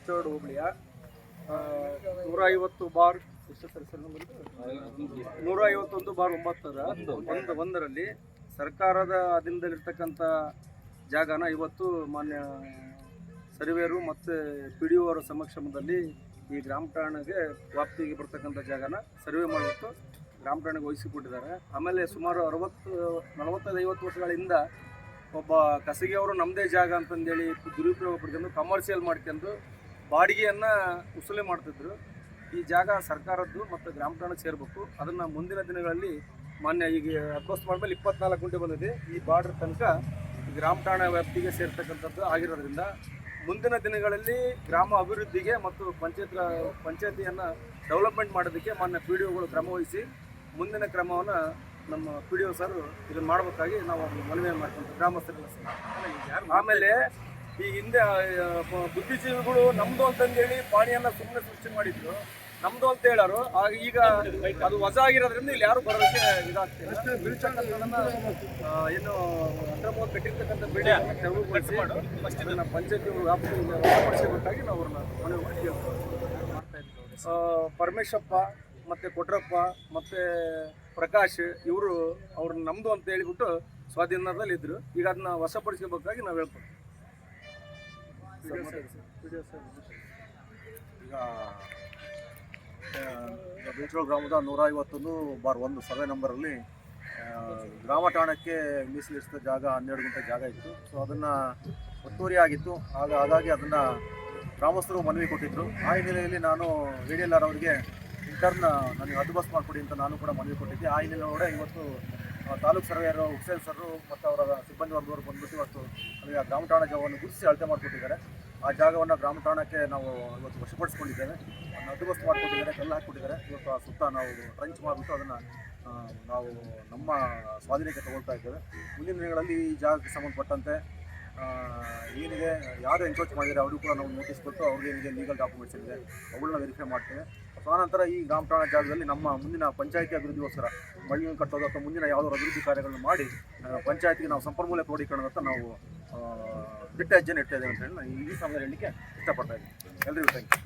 ಚಿತ್ತೋಡ್ ಹೋಬಳಿಯ 151/9 ಸರ್ಕಾರದ ಅಧೀನದಲ್ಲಿರ್ತಕ್ಕಂಥ ಜಾಗನ ಇವತ್ತು ಮಾನ್ಯ ಸರ್ವೇರು ಮತ್ತು PDO ಅವರ ಸಮಕ್ಷಮದಲ್ಲಿ ಈ ಗ್ರಾಮ ಠಾಣೆಗೆ ವ್ಯಾಪ್ತಿಗೆ ಬರ್ತಕ್ಕಂಥ ಜಾಗನ ಸರ್ವೆ ಮಾಡಿಬಿಟ್ಟು ಗ್ರಾಮ ಠಾಣೆಗೆ ವಹಿಸಿಕೊಟ್ಟಿದ್ದಾರೆ. ಆಮೇಲೆ ಸುಮಾರು 40-45 ವರ್ಷಗಳ ಹಿಂದೆ ಒಬ್ಬ ಖಾಸಗಿಯವರು ನಮ್ಮದೇ ಜಾಗ ಅಂತಂದೇಳಿ ದುರುಪಯೋಗ ಪಡ್ಕೊಂಡು ಕಮರ್ಷಿಯಲ್ ಮಾಡ್ಕೊಂಡು ಬಾಡಿಗೆಯನ್ನು ವಸೂಲಿ ಮಾಡ್ತಿದ್ರು. ಈ ಜಾಗ ಸರ್ಕಾರದ್ದು ಮತ್ತು ಗ್ರಾಮ ಠಾಣೆಗೆ ಸೇರಬೇಕು. ಅದನ್ನು ಮುಂದಿನ ದಿನಗಳಲ್ಲಿ ಮಾನ್ಯ ಈಗ ಅಡ್ವಸ್ಟ್ ಮಾಡಿದ್ಮೇಲೆ 24 ಗುಂಟೆ ಬಂದಿದೆ. ಈ ಬಾರ್ಡ್ರ್ ತನಕ ಗ್ರಾಮ ಠಾಣೆ ವ್ಯಾಪ್ತಿಗೆ ಸೇರ್ತಕ್ಕಂಥದ್ದು ಆಗಿರೋದ್ರಿಂದ ಮುಂದಿನ ದಿನಗಳಲ್ಲಿ ಗ್ರಾಮ ಅಭಿವೃದ್ಧಿಗೆ ಮತ್ತು ಪಂಚಾಯತಿಯನ್ನು ಡೆವಲಪ್ಮೆಂಟ್ ಮಾಡೋದಕ್ಕೆ ಮಾನ್ಯ PDOಗಳು ಕ್ರಮವಹಿಸಿ ಮುಂದಿನ ಕ್ರಮವನ್ನು ನಮ್ಮ PDO ಸರ್ ಇದನ್ನು ಮಾಡಬೇಕಾಗಿ ನಾವು ಮನವಿ ಮಾಡ್ಕೊಂತೀವಿ ಗ್ರಾಮಸ್ಥರೆಲ್ಲ ಸರ್. ಆಮೇಲೆ ಈ ಹಿಂದೆ ಬುದ್ಧಿಜೀವಿಗಳು ನಮ್ಮದು ಅಂತಂದೇಳಿ ಪಾಣಿಯನ್ನು ಸುಮ್ಮನೆ ಸೃಷ್ಟಿ ಮಾಡಿದ್ರು, ನಮ್ಮದು ಅಂತ ಹೇಳೋರು. ಈಗ ಅದು ಹೊಸ ಆಗಿರೋದ್ರಿಂದ ಇಲ್ಲಿ ಯಾರು ಬರೋದಕ್ಕೆ ಇದಾಗ್ತಿಲ್ಲ. ಬೀಳ್ತಕ್ಕಂಥದ್ದನ್ನು ಏನು ಅಕ್ರಮವಾಗಿ ಕಟ್ಟಿರ್ತಕ್ಕಂಥ ಬಿಲ್ಡಿಂಗ್ ತೆರವುಗೊಳಿಸಿ ಅದನ್ನು ಪಂಚಾಯತಿ ವ್ಯಾಪ್ತಿಗೊಳಿಸಬೇಕಾಗಿ ನಾವು ಅವ್ರನ್ನ ಮನವಿ ಮಾಡಿ ಮಾಡ್ತಾ ಇದ್ದೀವಿ. ಪರಮೇಶಪ್ಪ ಮತ್ತು ಕೊಟ್ರಪ್ಪ ಮತ್ತು ಪ್ರಕಾಶ್ ಇವರು ಅವ್ರನ್ನ ನಮ್ಮದು ಅಂತ ಹೇಳಿಬಿಟ್ಟು ಸ್ವಾಧೀನದಲ್ಲಿ ಇದ್ದರು. ಈಗ ಅದನ್ನ ವಶಪಡಿಸಬೇಕಾಗಿ ನಾವು ಹೇಳ್ಕೊಡ್ತೀವಿ. ಈಗ ಬೀಚೋಳ ಗ್ರಾಮದ 151/1 ಸರ್ವೆ ನಂಬರಲ್ಲಿ ಗ್ರಾಮ ಠಾಣಕ್ಕೆ ಮೀಸಲಿರಿಸಿದ ಜಾಗ 12 ಗುಂಟೆ ಜಾಗ ಇತ್ತು. ಸೊ ಅದನ್ನು ಒತ್ತುವರಿ ಆಗಿತ್ತು. ಹಾಗಾಗಿ ಅದನ್ನು ಗ್ರಾಮಸ್ಥರು ಮನವಿ ಕೊಟ್ಟಿದ್ದರು. ಆ ಹಿನ್ನೆಲೆಯಲ್ಲಿ ನಾನು VDLR ಅವರಿಗೆ ಇಂಟರ್ನ್ ನನಗೆ ಹದ್ದುಬಸ್ತು ಮಾಡಿಕೊಡಿ ಅಂತ ನಾನು ಕೂಡ ಮನವಿ ಕೊಟ್ಟಿದ್ದೆ. ಆ ಹಿನ್ನೆಲೆಯೊಳಗಡೆ ಇವತ್ತು ತಾಲೂಕು ಸರ್ವೇಯರು ಹುಸೇನ್ ಸರ್ ಮತ್ತು ಅವರ ಸಿಬ್ಬಂದಿ ವರ್ಗದವರು ಬಂದ್ಬಿಟ್ಟು ಇವತ್ತು ನನಗೆ ಆ ಗ್ರಾಮ ಠಾಣಾ ಜಾಗವನ್ನು ಗುರುತಿಸಿ ಅಳತೆ ಮಾಡಿಕೊಟ್ಟಿದ್ದಾರೆ. ಆ ಜಾಗವನ್ನು ಗ್ರಾಮ ಠಾಣಕ್ಕೆ ನಾವು ಇವತ್ತು ವಶಪಡಿಸ್ಕೊಂಡಿದ್ದೇವೆ. ಅದನ್ನು ಹದ್ದುಬಸ್ತು ಮಾಡಿಕೊಟ್ಟಿದ್ದಾರೆ, ಕಲ್ಲು ಹಾಕಿಕೊಟ್ಟಿದ್ದಾರೆ. ಇವತ್ತು ಆ ಸುತ್ತ ನಾವು ಟ್ರಂಚ್ ಮಾಡಿಬಿಟ್ಟು ಅದನ್ನು ನಾವು ನಮ್ಮ ಸ್ವಾಧೀನಕ್ಕೆ ತಗೊಳ್ತಾ ಇದ್ದೇವೆ. ಮುಂದಿನ ದಿನಗಳಲ್ಲಿ ಈ ಜಾಗಕ್ಕೆ ಸಂಬಂಧಪಟ್ಟಂತೆ ಏನಿದೆ ಯಾರು ಎನ್ಕ್ರೋಚ್ ಮಾಡಿದರೆ ಅವರು ಕೂಡ ನಾವು ನೋಟಿಸ್ ಕೊಟ್ಟು ಅವ್ರಿಗೆ ಏನಿದೆ ಲೀಗಲ್ ಡಾಕ್ಯುಮೆಂಟ್ಸ್ ಇದೆ ಅವುಗಳನ್ನ ವೆರಿಫೈ ಮಾಡ್ತೇವೆ. ಆನಂತರ ಈ ಗ್ರಾಮ ಠಾಣಾ ಜಾಗದಲ್ಲಿ ನಮ್ಮ ಮುಂದಿನ ಪಂಚಾಯತಿ ಅಭಿವೃದ್ಧಿಗೋಸ್ಕರ ಮಳ್ಳಿ ಕಟ್ಟೋದು ಅಥವಾ ಮುಂದಿನ ಯಾವುದಾದ್ರು ಅಭಿವೃದ್ಧಿ ಕಾರ್ಯಗಳನ್ನು ಮಾಡಿ ಪಂಚಾಯತಿಗೆ ನಾವು ಸಂಪನ್ಮೂಲ ಕ್ರೋಢೀಕರಣದತ್ತ ನಾವು ದಿಟ್ಟ ಹೆಜ್ಜೆನ ಇಡ್ತಾ ಇದ್ದೇವೆ ಅಂತ ಹೇಳಿ ನಾನು ಈ ಸಮಯದಲ್ಲಿ ಹೇಳಲಿಕ್ಕೆ ಇಷ್ಟಪಡ್ತಾ ಇದ್ದೀನಿ. ಎಲ್ಲರಿಗೂ ಥ್ಯಾಂಕ್ ಯು.